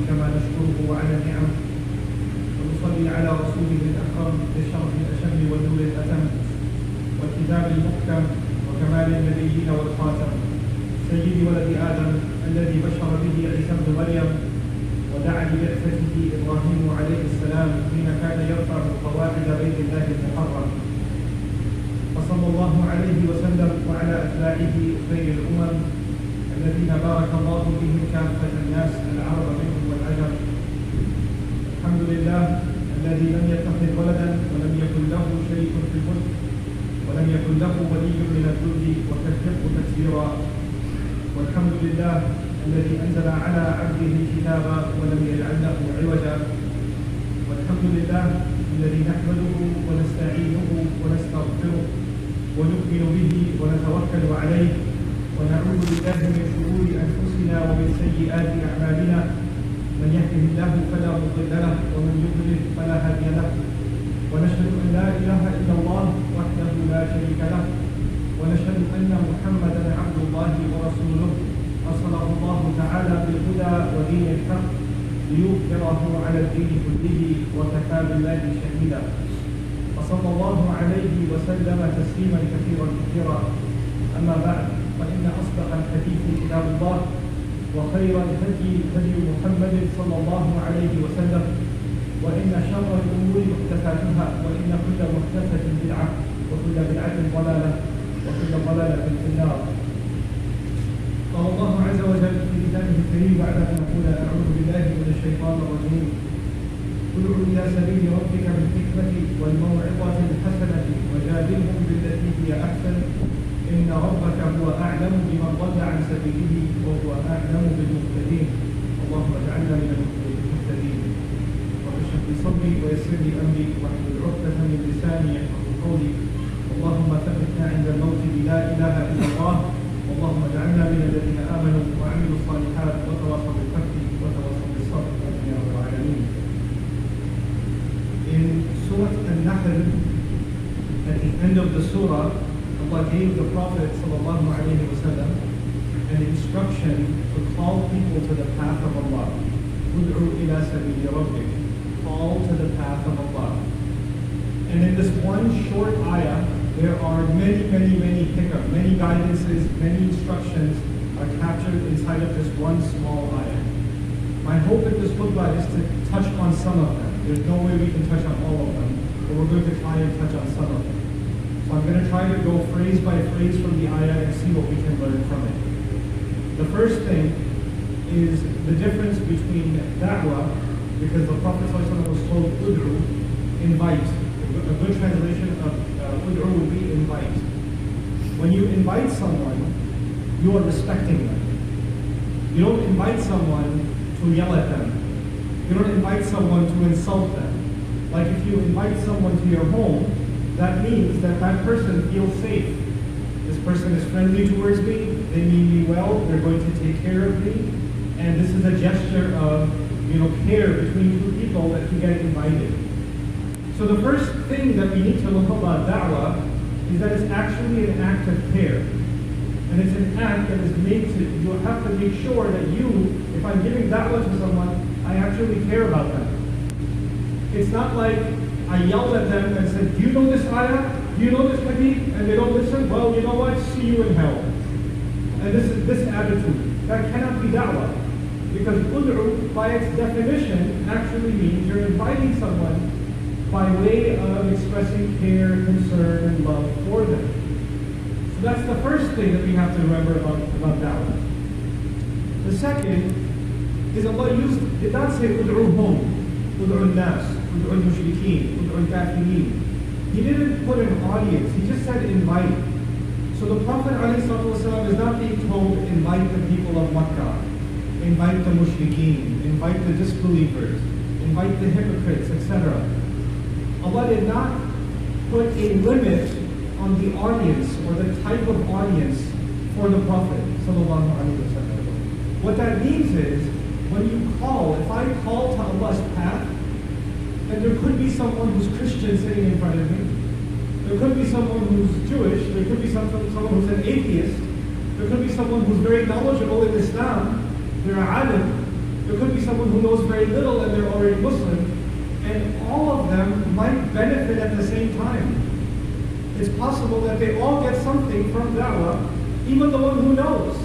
كما نشكره وعلى النعم، ونصلي على رسوله الأكرم بالشرف الأشم والنور الأتم والكتاب المحكم وكمال النبيين والخاتم، سيد ولد آدم الذي بشر به عيسى بن مريم ودعا ببعثته إبراهيم عليه السلام حين كان يرفع قواعد بيت الله المحرم. فصلى الله عليه وسلم وعلى أتباعه خير الأمم الذين بارك الله بهم كافة الناس العرب منهم والعجم. الحمد لله الذي لم يتخذ ولدا ولم يكن له شريك في الملك ولم يكن له ولي من الذل وكبره تكبيرا. والحمد لله الذي أنزل على عبده الكتاب ولم يجعل له عوجا. والحمد لله الذي نحمده ونستعينه ونستغفره ونؤمن به ونتوكل عليه ونعوذ بالله من شرور أنفسنا ومن سيئات أعمالنا، من يهده الله فلا مضل له ومن يضلل فلا هادي له. ونشهد أن لا إله إلا الله وحده لا شريك له، ونشهد أن محمدا عبد الله ورسوله أرسله الله تعالى بالهدى ودين الحق ليظهره على الدين كله وكفى بالله شهيدا. وصلى الله عليه وسلم تسليما كثيرا كثيرا. أما بعد، فإن أصدق الحديث كتاب الله، وخير الهدي هدي محمد صلى الله عليه وسلم، وإن شر الأمور محدثاتها، وإن كل محدثة بدعة، وكل بدعة ضلالة، وكل ضلالة في النار. قال الله عز وجل في كتابه الكريم بعد أن نقول أعوذ بالله من الشيطان الرجيم: ادع إلى سبيل ربك بالحكمة والموعظة الحسنة وجادلهم بالتي هي أحسن إن ربك هو أعلم بمن ضل عن سبيله وهو أعلم بالمهتدين. اللهم اجعلنا من المهتدين. رب اشرح لي صدري ويسر لي أمري واحلل عقدة من لساني يفقهوا قولي. اللهم ثبتنا عند الموت بلا إله إلا الله. اللهم اجعلنا من الذين آمنوا وعملوا الصالحات وتواصوا بالحق وتواصوا بالصبر يا رب العالمين. In Surah An-Nahl, at the end of the surah, Allah gave the Prophet ﷺ an instruction to call people to the path of Allah. Ud'u ila sabili rabbik. Call to the path of Allah. And in this one short ayah, there are many hikam, many guidances, many instructions are captured inside of this one small ayah. My hope in this khutbah is to touch on some of them. There's no way we can touch on all of them, but we're going to try and touch on some of them. So I'm going to try to go phrase by phrase from the ayah and see what we can learn from it. The first thing is the difference between da'wah, because the Prophet ﷺ was told ud'u, invite. A good translation of ud'u would be invite. When you invite someone, you are respecting them. You don't invite someone to yell at them. You don't invite someone to insult them. Like if you invite someone to your home, that means that that person feels safe. This person is friendly towards me, they mean me well, they're going to take care of me, and this is a gesture of care between two people that you get invited. So the first thing that we need to look about da'wah is that it's actually an act of care. And it's an act that is made to, you have to make sure that if I'm giving da'wah to someone, I actually care about them. It's not like I yelled at them and said, do you know this ayah? Do you know this hadith? And they don't listen? Well, you know what? See you in hell. And this is this attitude. That cannot be da'wah. Because ud'u, by its definition, actually means you're inviting someone by way of expressing care, concern, and love for them. So that's the first thing that we have to remember about da'wah. The second is Allah did not say ud'uhum, ud'u nas, ud'u al-mushrikeen, ud'u al-kafirin. He didn't put an audience, he just said invite. So the Prophet ﷺ is not being told invite the people of Makkah, invite the mushrikeen, invite the disbelievers, invite the hypocrites, etc. Allah did not put a limit on the audience or the type of audience for the Prophet ﷺ. What that means is, when you call, if I call to Allah's path, and there could be someone who's Christian sitting in front of me, there could be someone who's Jewish, there could be someone who's an atheist, there could be someone who's very knowledgeable in Islam, they're a alim, There could be someone who knows very little and they're already Muslim, and all of them might benefit at the same time. It's possible that they all get something from Dawah, even the one who knows,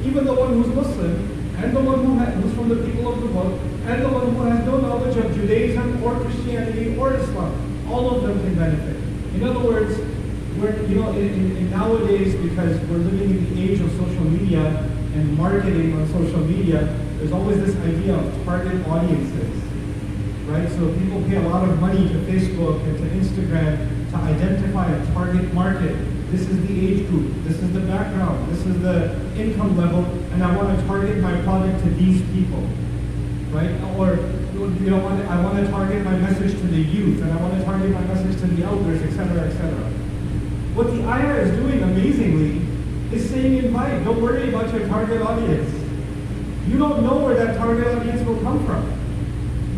even the one who's Muslim, and the one who's from the people of the book, and the one who has no knowledge of Judaism or Christianity or Islam. All of them can benefit. In other words, in nowadays, because we're living in the age of social media and marketing on social media, there's always this idea of target audiences, right? So people pay a lot of money to Facebook and to Instagram to identify a target market. This is the age group, this is the background, this is the income level, and I want to target my product to these people, right? Or I want to target my message to the youth, and I want to target my message to the elders, etc., etc. What the ayah is doing amazingly is saying, invite, don't worry about your target audience. You don't know where that target audience will come from.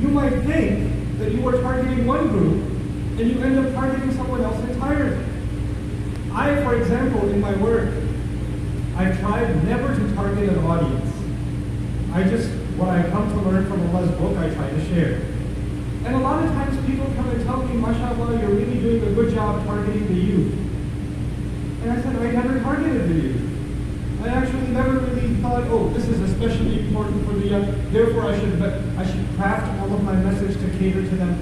You might think that you are targeting one group, and you end up targeting someone else entirely. I, for example, in my work, I've tried never to target an audience. What I come to learn from Allah's book, I try to share. And a lot of times people come and tell me, mashallah, you're really doing a good job targeting the youth. And I said, I never targeted the youth. I actually never really thought, oh, this is especially important for the young, therefore I should craft all of my message to cater to them.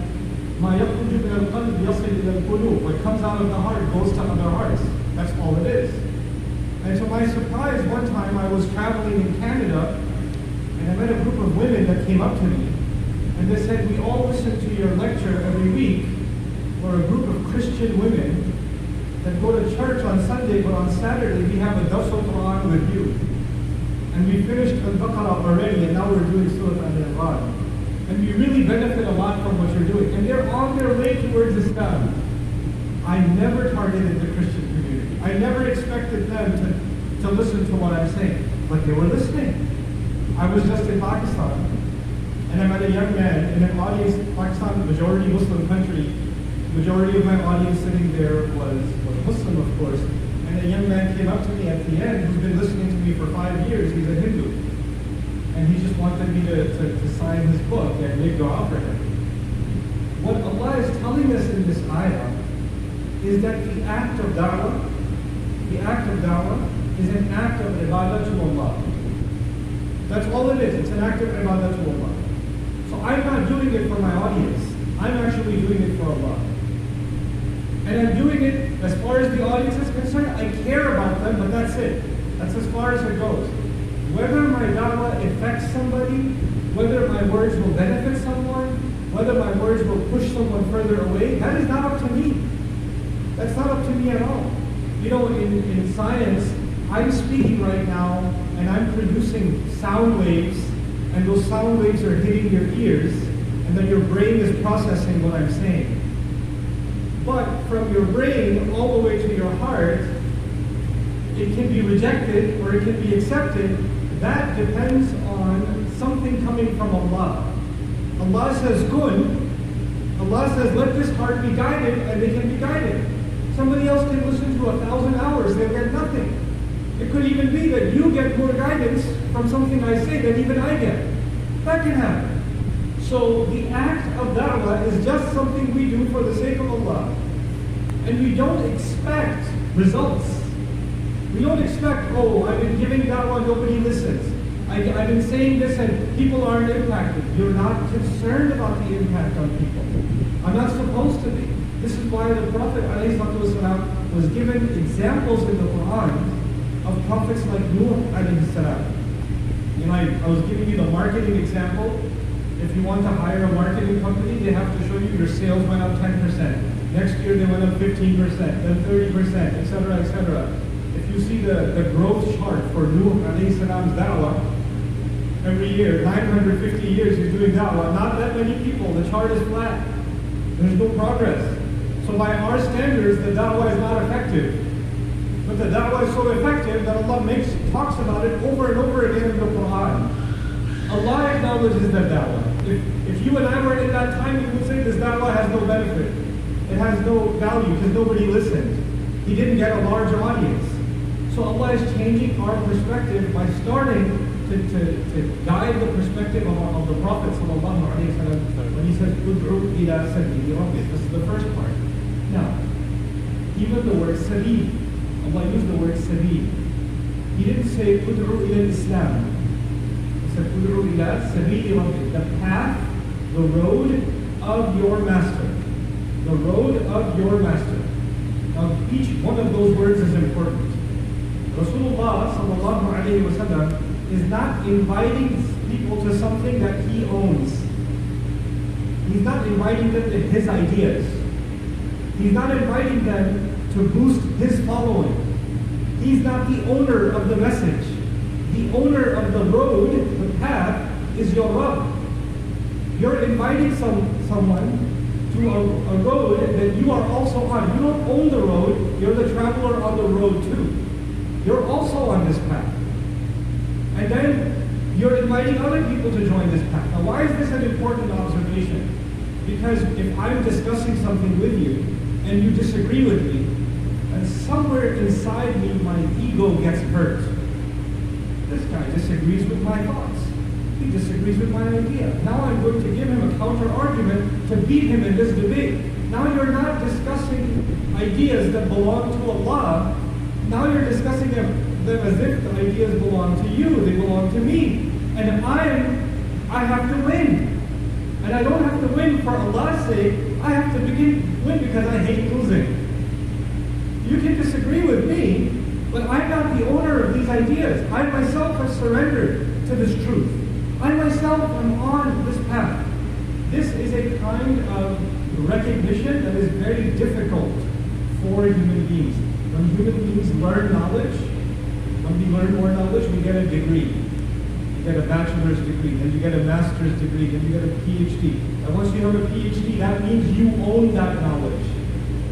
What comes out of the heart goes to other hearts. That's all it is. And to my surprise, one time I was traveling in Canada, and I met a group of women that came up to me, and they said, we all listen to your lecture every week. We're a group of Christian women that go to church on Sunday, but on Saturday we have a Dawah Quran with you. And we finished Al-Baqarah already, and now we're doing Surah Al-Imran. And we really benefit a lot from what you're doing. And they're on their way towards Islam. I never targeted the Christian community. I never expected them to listen to what I'm saying. But they were listening. I was just in Pakistan, and I met a young man in an audience. Pakistan, majority Muslim country. Majority of my audience sitting there was Muslim, of course. And a young man came up to me at the end who's been listening to me for 5 years. He's a Hindu. And he just wanted me to sign his book and make dua for him. What Allah is telling us in this ayah is that the act of da'wah is an act of ibadah to Allah. That's all it is. It's an act of ibadah to Allah. So I'm not doing it for my audience. I'm actually doing it for Allah. And I'm doing it as far as the audience is concerned. I care about them, but that's it. That's as far as it goes. Whether my da'wah affects somebody, whether my words will benefit someone, whether my words will push someone further away, that is not up to me. That's not up to me at all. You know, in science, I'm speaking right now, and I'm producing sound waves, and those sound waves are hitting your ears, and then your brain is processing what I'm saying. But from your brain all the way to your heart, it can be rejected or it can be accepted. That depends on something coming from Allah. Allah says, kun. Allah says, let this heart be guided, and they can be guided. Somebody else can listen to 1,000 hours, they'll get nothing. It could even be that you get more guidance from something I say than even I get. That can happen. So the act of da'wah is just something we do for the sake of Allah. And we don't expect results. We don't expect, oh, I've been giving da'wah, nobody listens. I've been saying this and people aren't impacted. You're not concerned about the impact on people. I'm not supposed to be. This is why the Prophet ﷺ was given examples in the Quran of prophets like Nouman. You know, I was giving you the marketing example. If you want to hire a marketing company, they have to show you your sales went up 10%. Next year they went up 15%, then 30%, etc., etc. If you see the growth chart for Nouman's da'wah, every year, 950 years he's doing da'wah, not that many people, the chart is flat. There's no progress. So by our standards, the da'wah is not effective. But the da'wah is so effective that Allah talks about it over and over again in the Quran. Allah acknowledges that da'wah. If you and I were in that time, we would say this da'wah has no benefit. It has no value because nobody listened. He didn't get a large audience. So Allah is changing our perspective by starting to guide the perspective of the Prophet ﷺ when he says, "Ud'u ila sabili rabbik." This is the first part. Now, even the word sabil, Allah used the word sabil. He didn't say, "Ud'u ila Islam." He said, "Ud'u ila sabili rabbik," the path, the road of your master. The road of your master. Now, each one of those words is important. Rasulullah sallallahu alayhi wa sallam is not inviting people to something that he owns. He's not inviting them to his ideas. He's not inviting them to boost his following. He's not the owner of the message. The owner of the road, the path, is your Rabb. You're inviting someone to a road that you are also on. You don't own the road, you're the traveler on the road too. You're also on this path. And then you're inviting other people to join this path. Now why is this an important observation? Because if I'm discussing something with you and you disagree with me, and somewhere inside me my ego gets hurt. This guy disagrees with my thoughts. He disagrees with my idea. Now I'm going to give him a counter argument to beat him in this debate. Now you're not discussing ideas that belong to Allah. Now you're discussing them as if the ideas belong to you, they belong to me. And I have to win. And I don't have to win for Allah's sake, I have to win because I hate losing. You can disagree with me, but I'm not the owner of these ideas. I myself have surrendered to this truth. I myself am on this path. This is a kind of recognition that is very difficult for human beings. When human beings learn knowledge, when we learn more knowledge, we get a degree. You get a bachelor's degree, then you get a master's degree, then you get a PhD. And once you have a PhD, that means you own that knowledge.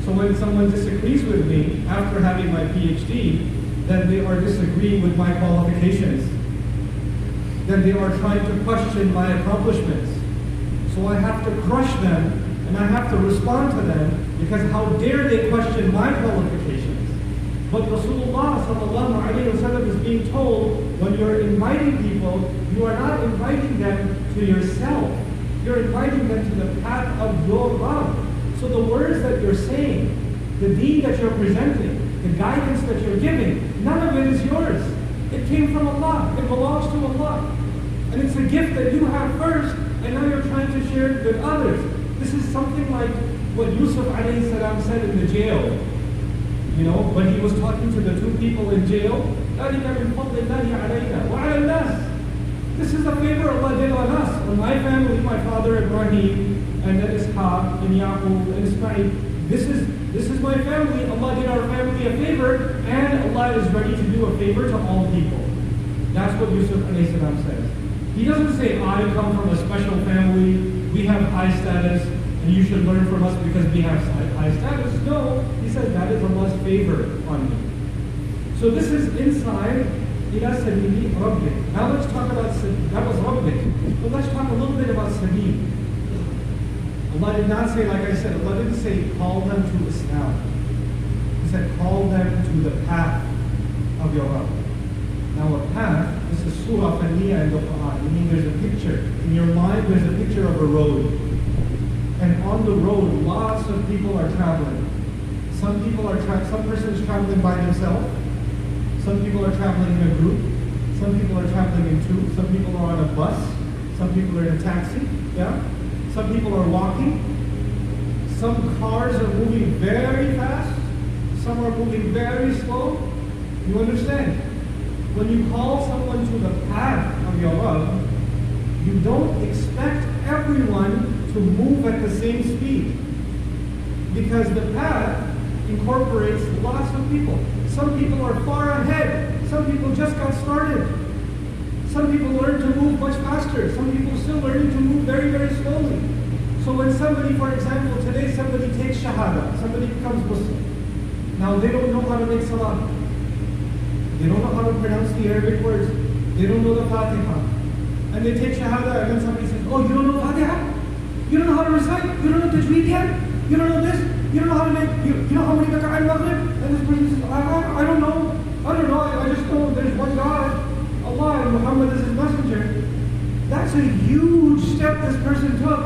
So when someone disagrees with me after having my PhD, then they are disagreeing with my qualifications. Then they are trying to question my accomplishments. So I have to crush them, and I have to respond to them, because how dare they question my qualifications? But Rasulullah sallallahu alayhi wa sallam is being told, when you're inviting people, you are not inviting them to yourself. You're inviting them to the path of your Rabb. So the words that you're saying, the deen that you're presenting, the guidance that you're giving, none of it is yours. It came from Allah. It belongs to Allah. And it's a gift that you have first, and now you're trying to share it with others. This is something like what Yusuf alayhi salam said in the jail. You know, when he was talking to the two people in jail, this is a favor Allah did on us. On my family, my father Ibrahim, and then Ishaq, and Yaqub, and Ismail. This is my family. Allah did our family a favor, and Allah is ready to do a favor to all people. That's what Yusuf alayhi salam says. He doesn't say, I come from a special family, we have high status, and you should learn from us because we have high status. No, he says that is Allah's favor on me. So this is inside ila sabili rabbik. Now let's talk about that was rabbik. But let's talk a little bit about sabil. Allah did not say, like I said, Allah didn't say call them to Islam. He said call them to the path of your Rabb. Now a path, this is surah Faniya in the Quran. I mean, there's a picture. In your mind, there's a picture of a road. And on the road, lots of people are traveling. Some persons traveling by themselves. Some people are traveling in a group. Some people are traveling in two. Some people are on a bus. Some people are in a taxi. Yeah? Some people are walking. Some cars are moving very fast. Some are moving very slow. You understand? When you call someone to the path of your Rabb, you don't expect everyone to move at the same speed. Because the path incorporates lots of people. Some people are far ahead. Some people just got started. Some people learn to move much faster. Some people are still learning to move very, very slowly. So when somebody, for example, today somebody takes Shahada, somebody becomes Muslim. Now they don't know how to make Salah. They don't know how to pronounce the Arabic words. They don't know the Fatiha. And they take Shahada and then somebody says, oh, you don't know Fatiha? You don't know how to recite? You don't know Tajweed yet? You don't know this? You don't know how to make, you know how many Raka'ah Maghrib? And this person says, I don't know. I just know there's one God, Allah, and Muhammad is his children, that's a huge step this person took.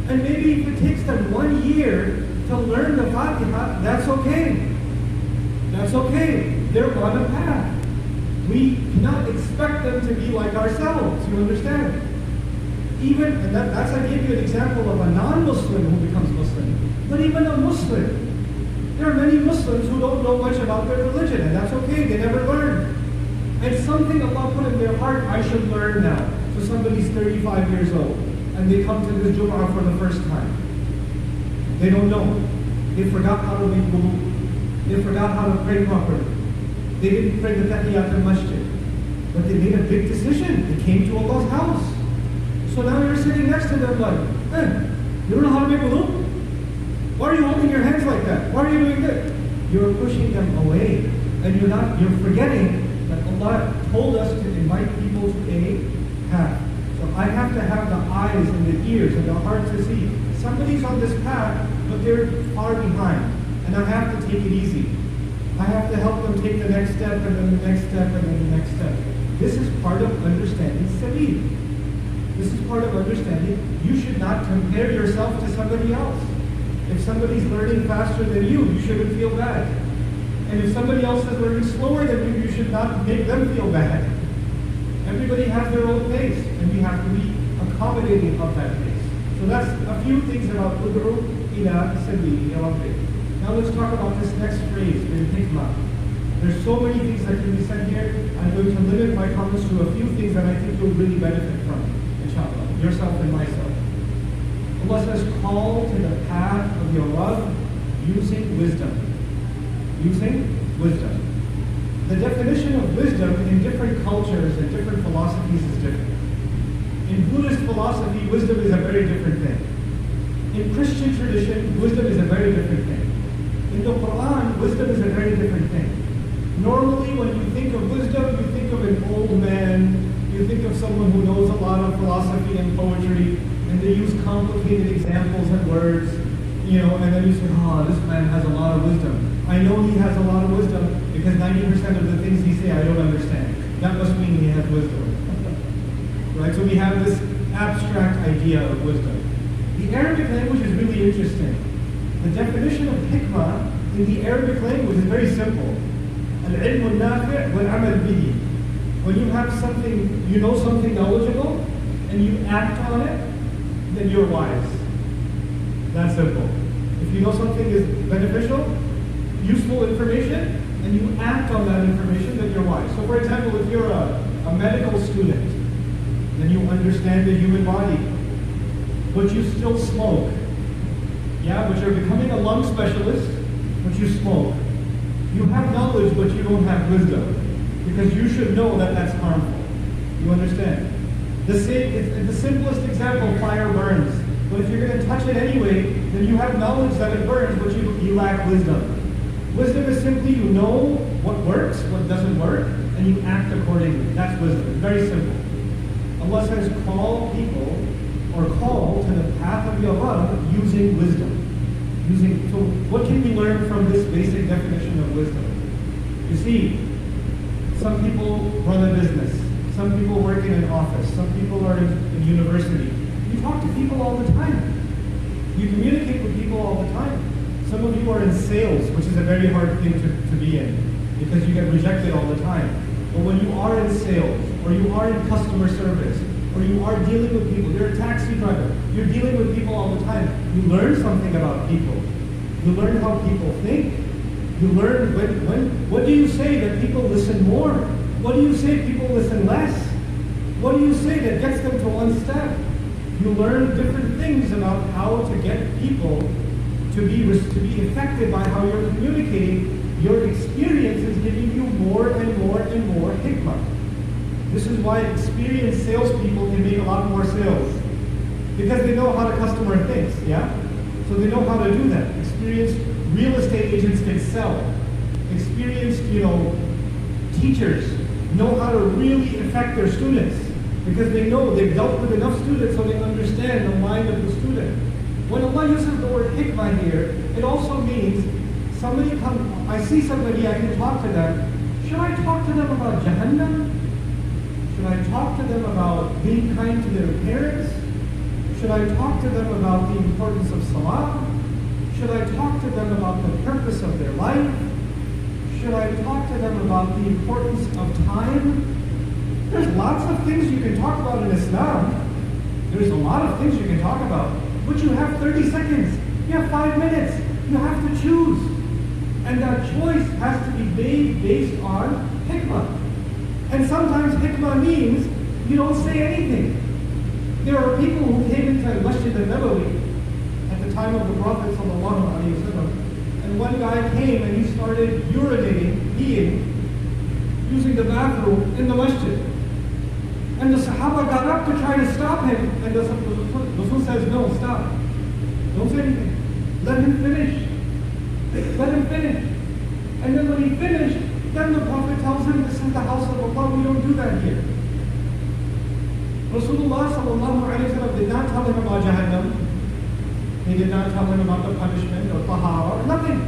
And maybe if it takes them 1 year to learn the Fatiha, that's okay. That's okay. They're on a path. We cannot expect them to be like ourselves, you understand? Even, and that's I gave you an example of a non-Muslim who becomes Muslim. But even a Muslim, there are many Muslims who don't know much about their religion, and that's okay, they never learn. And something Allah put in their heart, I should learn now. So somebody's 35 years old, and they come to this Jumu'ah for the first time. They don't know. They forgot how to make wudu. They forgot how to pray properly. They didn't pray the Tahiyyat al-Masjid. But they made a big decision. They came to Allah's house. So now you're sitting next to them like, you don't know how to make wudu? Why are you holding your hands like that? Why are you doing this? You're pushing them away. And you're forgetting that Allah told us to invite people to a path. So I have to have the eyes and the ears and the heart to see. Somebody's on this path, but they're far behind. And I have to take it easy. I have to help them take the next step, and then the next step, and then the next step. This is part of understanding Sabil. This is part of understanding you should not compare yourself to somebody else. If somebody's learning faster than you shouldn't feel bad. And if somebody else is learning slower than you should not make them feel bad. Everybody has their own pace, and we have to be accommodating of that pace. So that's a few things about Ud'u ila Sabili Rabbik. Now let's talk about this next phrase, bil hikmah. There's so many things that can be said here. I'm going to limit my comments to a few things that I think you'll really benefit from, inshallah, yourself and myself. Allah says, call to the path of your Rabb using wisdom. Using wisdom. The definition of wisdom in different cultures and different philosophies is different. In Buddhist philosophy, wisdom is a very different thing. In Christian tradition, wisdom is a very different thing. In the Quran, wisdom is a very different thing. Normally, when you think of wisdom, you think of an old man, you think of someone who knows a lot of philosophy and poetry, and they use complicated examples and words, and then you say, this man has a lot of wisdom. I know he has a lot of wisdom because 90% of the things he says I don't understand. That must mean he has wisdom. Right? So we have this abstract idea of wisdom. The Arabic language is really interesting. The definition of hikmah in the Arabic language is very simple. Al-ilmu al-nafi' wal-amal bihi. When you have something, you know something knowledgeable, and you act on it, then you're wise. That's simple. If you know something is beneficial, useful information, and you act on that information, then you're wise. So for example, if you're a medical student, then you understand the human body, but you still smoke. Yeah, but you're becoming a lung specialist, but you smoke. You have knowledge, but you don't have wisdom, because you should know that that's harmful. You understand? The simplest example, fire burns. But if you're going to touch it anyway, then you have knowledge that it burns, but you lack wisdom. Wisdom is simply you know what works, what doesn't work, and you act accordingly. That's wisdom. It's very simple. Allah says, call people, or call to the path of your Rabb using wisdom. So what can we learn from this basic definition of wisdom? You see, some people run a business. Some people work in an office. Some people are in university. You talk to people all the time. You communicate with people all the time. Some of you are in sales, which is a very hard thing to be in, because you get rejected all the time. But when you are in sales, or you are in customer service, or you are dealing with people, you're a taxi driver, you're dealing with people all the time, you learn something about people. You learn how people think. You learn what do you say that people listen more? What do you say people listen less? What do you say that gets them to one step? You learn different things about how to get people to be affected by how you're communicating. Your experience is giving you more and more and more hikmah. This is why experienced salespeople can make a lot more sales. Because they know how the customer thinks, yeah? So they know how to do that. Experienced real estate agents can sell. Experienced, teachers know how to really affect their students. Because they know they've dealt with enough students so they understand the mind of the student. When Allah uses the word hikmah here, it also means I see somebody, I can talk to them. Should I talk to them about Jahannam? Should Should I talk to them about being kind to their parents? Should I talk to them about the importance of salah? Should I talk to them about the purpose of their life? Should I talk to them about the importance of time? There's lots of things you can talk about in Islam. There's a lot of things you can talk about. But you have 30 seconds. You have 5 minutes. You have to choose. And that choice has to be made based on hikmah. And sometimes hikmah means you don't say anything. There are people who came into Masjid al-Nabawi at the time of the Prophet ﷺ, and one guy came and he started urinating, peeing, using the bathroom in the masjid. And the Sahaba got up to try to stop him, and the Rasul says, no, stop. Don't say anything. Let him finish. Let him finish. And then when he finished, then the Prophet tells him, this is the house of Allah, we don't do that here. Rasulullah ﷺ did not tell him about Jahannam. He did not tell him about the punishment or tahara or nothing.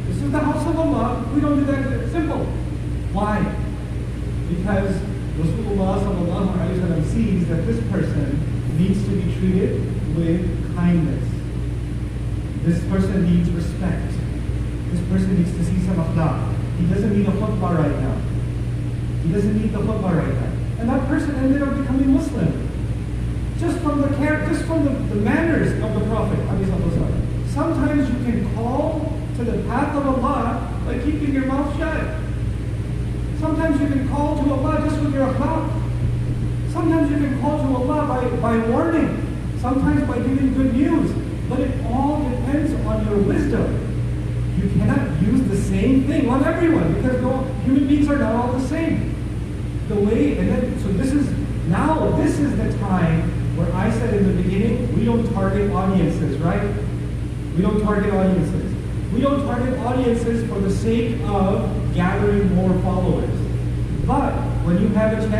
This is the house of Allah, we don't do that here. Simple. Why? Because Rasulullah ﷺ sees that this person needs to be treated with kindness. This person needs respect. This person needs to see some akhlaq. He doesn't need a khutbah right now. He doesn't need the khutbah right now. And that person ended up becoming Muslim. Just from the manners of the Prophet. Sometimes you can call to the path of Allah by keeping your mouth shut. Sometimes you can call to Allah just with your akhlaq. Sometimes you can call to Allah by warning. Sometimes by giving good news. But it all depends on your wisdom. You cannot use the same thing on everyone because human beings are not all the same. This is the time where I said in the beginning, we don't target audiences, right? We don't target audiences. We don't target audiences for the sake of gathering more followers. But when you have a chance